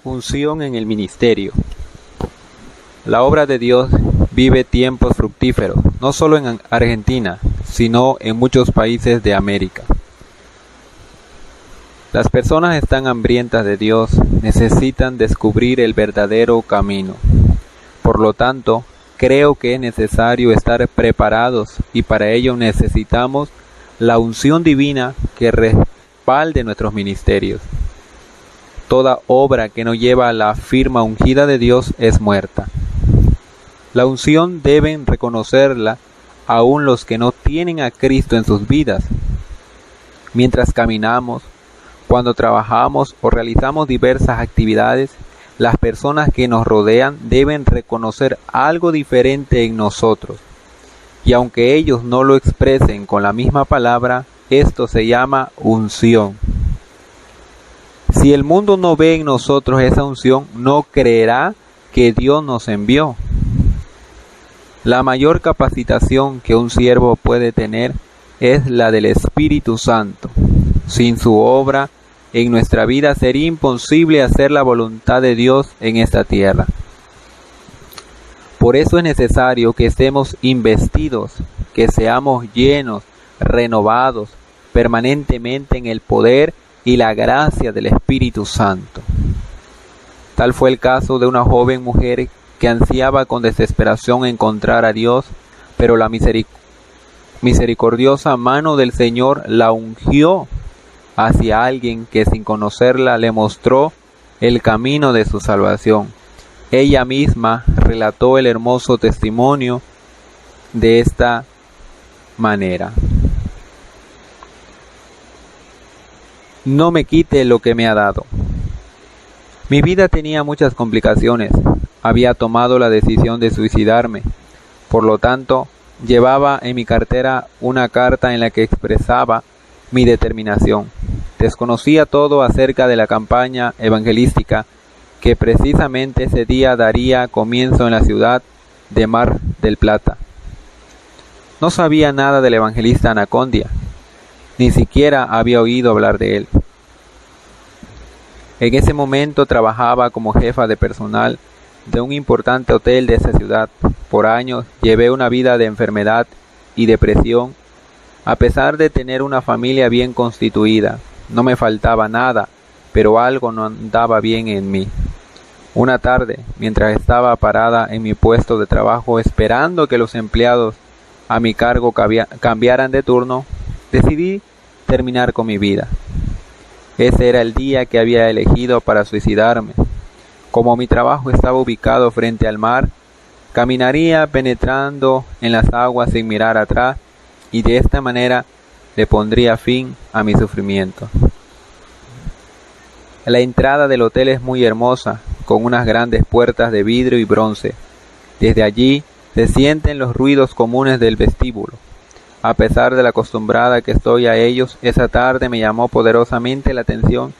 Unción en el ministerio. La obra de Dios vive tiempos fructíferos, no solo en Argentina, sino en muchos países de América. Las personas están hambrientas de Dios, necesitan descubrir el verdadero camino. Por lo tanto, creo que es necesario estar preparados y para ello necesitamos la unción divina que respalde nuestros ministerios. Toda obra que no lleva la firma ungida de Dios es muerta. La unción deben reconocerla aún los que no tienen a Cristo en sus vidas. Mientras caminamos, cuando trabajamos o realizamos diversas actividades, las personas que nos rodean deben reconocer algo diferente en nosotros. Y aunque ellos no lo expresen con la misma palabra, esto se llama unción. Si el mundo no ve en nosotros esa unción, no creerá que Dios nos envió. La mayor capacitación que un siervo puede tener es la del Espíritu Santo. Sin su obra en nuestra vida sería imposible hacer la voluntad de Dios en esta tierra. Por eso es necesario que estemos investidos, que seamos llenos, renovados permanentemente en el poder y la gracia del Espíritu Santo. Tal fue el caso de una joven mujer que ansiaba con desesperación encontrar a Dios, pero la misericordiosa mano del Señor la ungió hacia alguien que sin conocerla le mostró el camino de su salvación. Ella misma relató el hermoso testimonio de esta manera. No me quite lo que me ha dado. Mi vida tenía muchas complicaciones. Había tomado la decisión de suicidarme. Por lo tanto, llevaba en mi cartera una carta en la que expresaba mi determinación. Desconocía todo acerca de la campaña evangelística que precisamente ese día daría comienzo en la ciudad de Mar del Plata. No sabía nada del evangelista Anacondia. Ni siquiera había oído hablar de él. En ese momento trabajaba como jefa de personal de un importante hotel de esa ciudad. Por años llevé una vida de enfermedad y depresión. A pesar de tener una familia bien constituida, no me faltaba nada, pero algo no andaba bien en mí. Una tarde, mientras estaba parada en mi puesto de trabajo esperando que los empleados a mi cargo cambiaran de turno, decidí terminar con mi vida. Ese era el día que había elegido para suicidarme. Como mi trabajo estaba ubicado frente al mar, caminaría penetrando en las aguas sin mirar atrás y de esta manera le pondría fin a mi sufrimiento. La entrada del hotel es muy hermosa, con unas grandes puertas de vidrio y bronce. Desde allí se sienten los ruidos comunes del vestíbulo. A pesar de la acostumbrada que estoy a ellos, esa tarde me llamó poderosamente la atención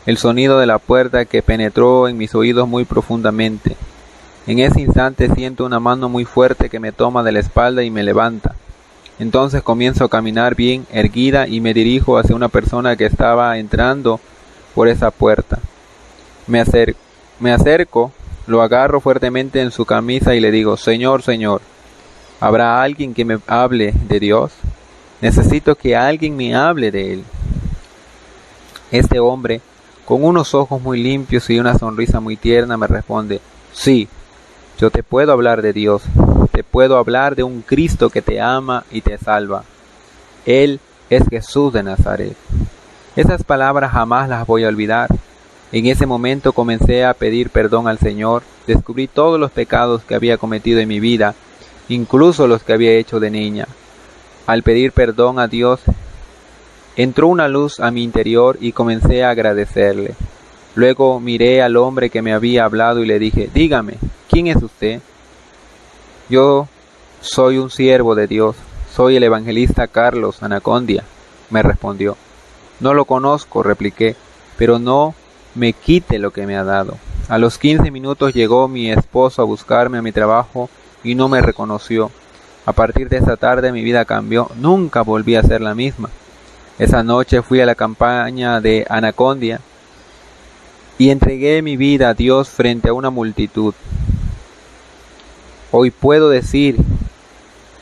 el sonido de la puerta que penetró en mis oídos muy profundamente. En ese instante siento una mano muy fuerte que me toma de la espalda y me levanta. Entonces comienzo a caminar bien erguida y me dirijo hacia una persona que estaba entrando por esa puerta. Me acerco, lo agarro fuertemente en su camisa y le digo: Señor, Señor, ¿habrá alguien que me hable de Dios? Necesito que alguien me hable de Él. Este hombre, con unos ojos muy limpios y una sonrisa muy tierna, me responde: Sí, yo te puedo hablar de Dios. Te puedo hablar de un Cristo que te ama y te salva. Él es Jesús de Nazaret. Esas palabras jamás las voy a olvidar. En ese momento comencé a pedir perdón al Señor. Descubrí todos los pecados que había cometido en mi vida, incluso los que había hecho de niña. Al pedir perdón a Dios, entró una luz a mi interior y comencé a agradecerle. Luego miré al hombre que me había hablado y le dije: Dígame, ¿quién es usted? Yo soy un siervo de Dios, soy el evangelista Carlos Anacondia, me respondió. No lo conozco, repliqué, pero no me quite lo que me ha dado. A los 15 minutos llegó mi esposo a buscarme a mi trabajo y no me reconoció. A partir de esa tarde mi vida cambió, nunca volví a ser la misma. Esa noche fui a la campaña de Anacondia y entregué mi vida a Dios frente a una multitud. Hoy puedo decir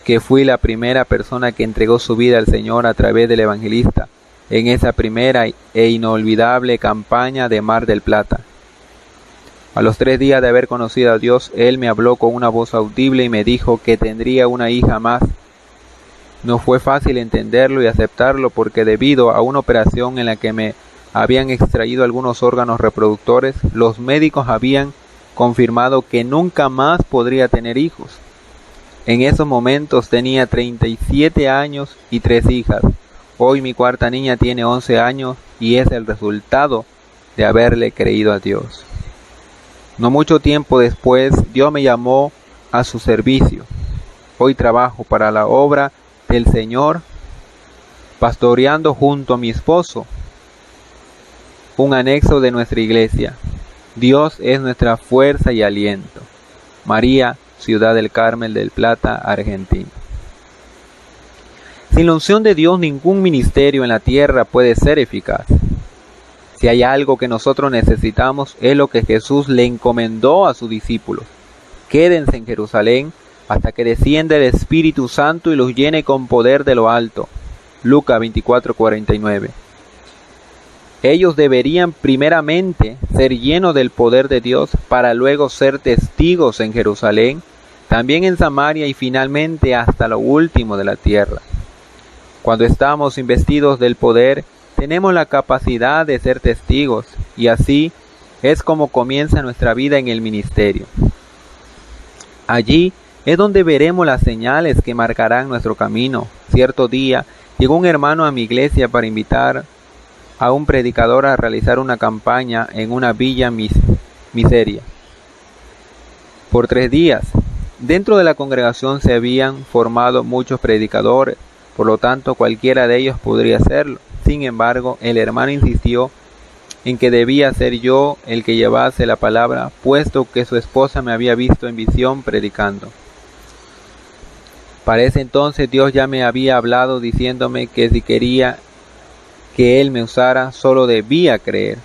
que fui la primera persona que entregó su vida al Señor a través del evangelista en esa primera e inolvidable campaña de Mar del Plata. A los 3 días de haber conocido a Dios, Él me habló con una voz audible y me dijo que tendría una hija más. No fue fácil entenderlo y aceptarlo porque debido a una operación en la que me habían extraído algunos órganos reproductores, los médicos habían confirmado que nunca más podría tener hijos. En esos momentos tenía 37 años y 3 hijas. Hoy mi cuarta niña tiene 11 años y es el resultado de haberle creído a Dios. No mucho tiempo después, Dios me llamó a su servicio. Hoy trabajo para la obra del Señor, pastoreando junto a mi esposo un anexo de nuestra iglesia. Dios es nuestra fuerza y aliento. María, Ciudad del Carmen del Plata, Argentina. Sin la unción de Dios, ningún ministerio en la tierra puede ser eficaz. Si hay algo que nosotros necesitamos, es lo que Jesús le encomendó a sus discípulos. Quédense en Jerusalén hasta que descienda el Espíritu Santo y los llene con poder de lo alto. Lucas 24:49. Ellos deberían primeramente ser llenos del poder de Dios para luego ser testigos en Jerusalén, también en Samaria y finalmente hasta lo último de la tierra. Cuando estamos investidos del poder, tenemos la capacidad de ser testigos y así es como comienza nuestra vida en el ministerio. Allí es donde veremos las señales que marcarán nuestro camino. Cierto día llegó un hermano a mi iglesia para invitar a un predicador a realizar una campaña en una villa miseria por 3 días. Dentro de la congregación se habían formado muchos predicadores, por lo tanto cualquiera de ellos podría hacerlo. Sin embargo, el hermano insistió en que debía ser yo el que llevase la palabra, puesto que su esposa me había visto en visión predicando. Para ese entonces Dios ya me había hablado diciéndome que si quería que Él me usara, solo debía creer.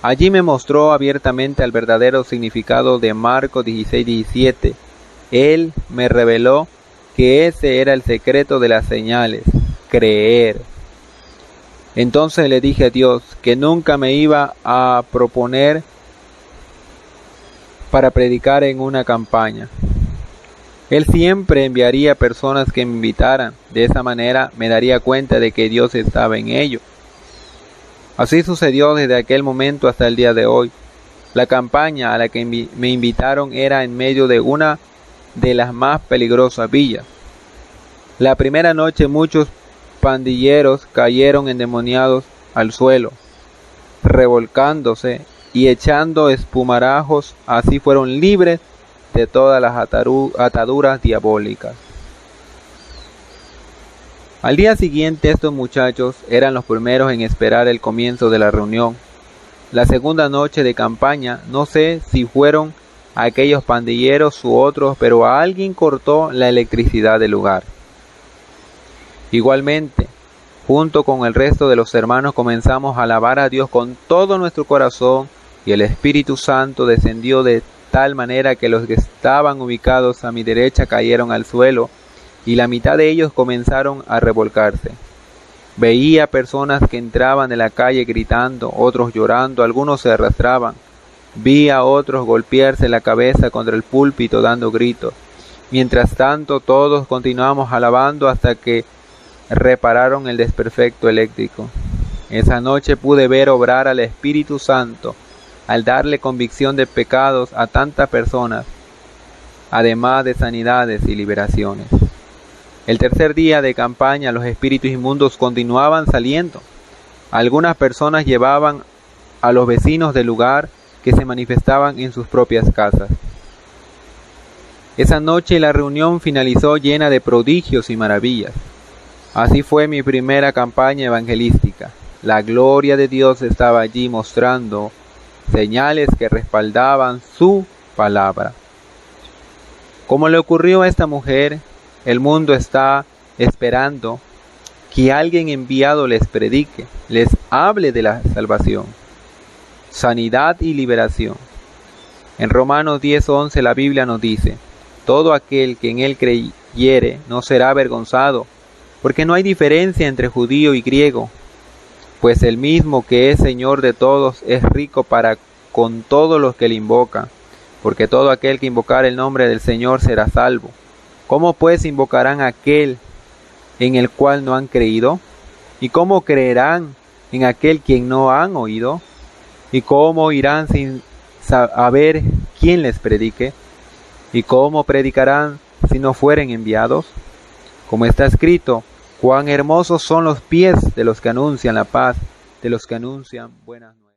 Allí me mostró abiertamente el verdadero significado de Marcos 16:17. Él me reveló que ese era el secreto de las señales, creer. Entonces le dije a Dios que nunca me iba a proponer para predicar en una campaña. Él siempre enviaría personas que me invitaran. De esa manera me daría cuenta de que Dios estaba en ello. Así sucedió desde aquel momento hasta el día de hoy. La campaña a la que me invitaron era en medio de una de las más peligrosas villas. La primera noche muchos pandilleros cayeron endemoniados al suelo, revolcándose y echando espumarajos. Así fueron libres de todas las ataduras diabólicas. Al día siguiente estos muchachos eran los primeros en esperar el comienzo de la reunión. La segunda noche de campaña, no sé si fueron aquellos pandilleros u otros, pero a alguien cortó la electricidad del lugar. Igualmente, junto con el resto de los hermanos comenzamos a alabar a Dios con todo nuestro corazón y el Espíritu Santo descendió de tal manera que los que estaban ubicados a mi derecha cayeron al suelo y la mitad de ellos comenzaron a revolcarse. Veía personas que entraban de la calle gritando, otros llorando, algunos se arrastraban. Vi a otros golpearse la cabeza contra el púlpito dando gritos. Mientras tanto, todos continuamos alabando hasta que repararon el desperfecto eléctrico. Esa noche pude ver obrar al Espíritu Santo al darle convicción de pecados a tantas personas, además de sanidades y liberaciones. El tercer día de campaña, los espíritus inmundos continuaban saliendo. Algunas personas llevaban a los vecinos del lugar que se manifestaban en sus propias casas. Esa noche la reunión finalizó llena de prodigios y maravillas. Así fue mi primera campaña evangelística. La gloria de Dios estaba allí mostrando señales que respaldaban su palabra. Como le ocurrió a esta mujer, el mundo está esperando que alguien enviado les predique, les hable de la salvación. sanidad y liberación. En Romanos 10:11 la Biblia nos dice: todo aquel que en él creyere no será avergonzado, porque no hay diferencia entre judío y griego, pues el mismo que es Señor de todos es rico para con todos los que le invocan, porque todo aquel que invocare el nombre del Señor será salvo. ¿Cómo pues invocarán a aquel en el cual no han creído? ¿Y cómo creerán en aquel quien no han oído? ¿Y cómo irán sin saber quién les predique? ¿Y cómo predicarán si no fueren enviados? Como está escrito: cuán hermosos son los pies de los que anuncian la paz, de los que anuncian buenas nuevas.